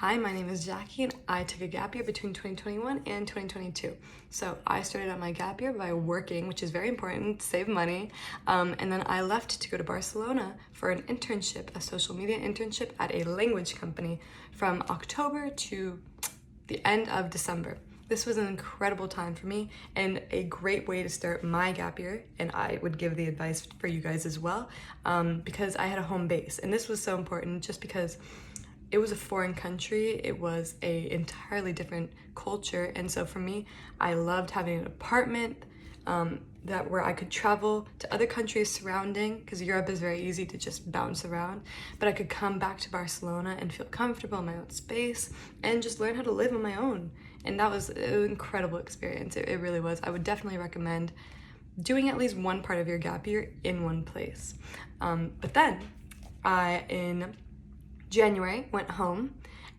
Hi, my name is Jackie and I took a gap year between 2021 and 2022. So I started out my gap year by working, which is very important to save money. And then I left to go to Barcelona for an internship, a social media internship at a language company from October to the end of December. This was an incredible time for me and a great way to start my gap year, and I would give the advice for you guys as well, because I had a home base, and this was so important just because it was a foreign country, it was a entirely different culture, and so for me, I loved having an apartment where I could travel to other countries surrounding, because Europe is very easy to just bounce around, but I could come back to Barcelona and feel comfortable in my own space and just learn how to live on my own. And that was an incredible experience. It really was. I would definitely recommend doing at least one part of your gap year in one place. But then in January, went home,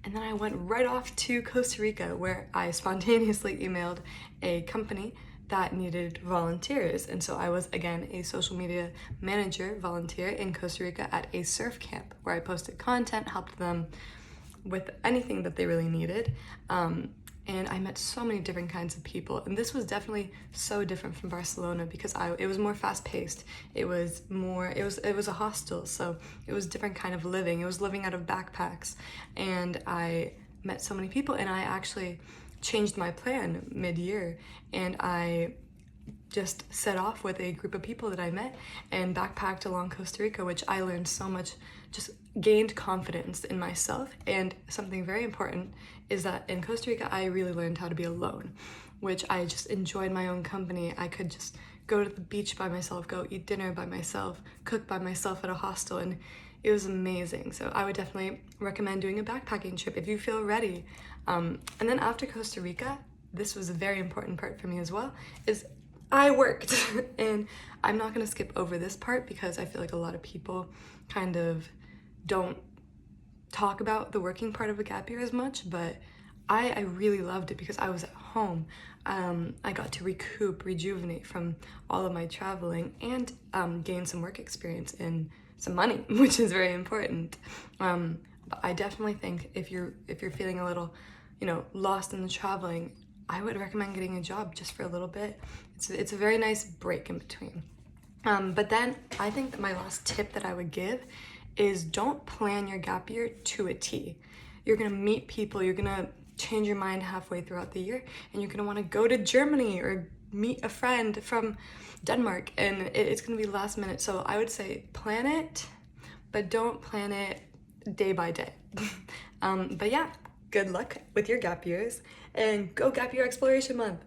and then I went right off to Costa Rica, where I spontaneously emailed a company that needed volunteers. And so I was, again, a social media manager volunteer in Costa Rica at a surf camp where I posted content, helped them with anything that they really needed. And I met so many different kinds of people, and this was definitely so different from Barcelona because it was more fast-paced. It was a hostel, so it was different kind of living. It was living out of backpacks, and I met so many people, and I actually changed my plan mid-year, and I just set off with a group of people that I met and backpacked along Costa Rica, which I learned so much, just gained confidence in myself. And something very important is that in Costa Rica, I really learned how to be alone, which I just enjoyed my own company. I could just go to the beach by myself, go eat dinner by myself, cook by myself at a hostel, and it was amazing. So I would definitely recommend doing a backpacking trip if you feel ready. And then after Costa Rica, this was a very important part for me as well, is I worked. And I'm not gonna skip over this part because I feel like a lot of people kind of don't talk about the working part of a gap year as much, but I really loved it because I was at home. I got to rejuvenate from all of my traveling, and gain some work experience and some money, which is very important. But I definitely think if you're feeling a little, lost in the traveling, I would recommend getting a job just for a little bit. It's a very nice break in between. But then I think that my last tip that I would give is don't plan your gap year to a T. You're gonna meet people, you're gonna change your mind halfway throughout the year, and you're gonna wanna go to Germany or meet a friend from Denmark, and it's gonna be last minute. So I would say plan it, but don't plan it day by day. But yeah, good luck with your gap years, and go Gap Year Exploration Month.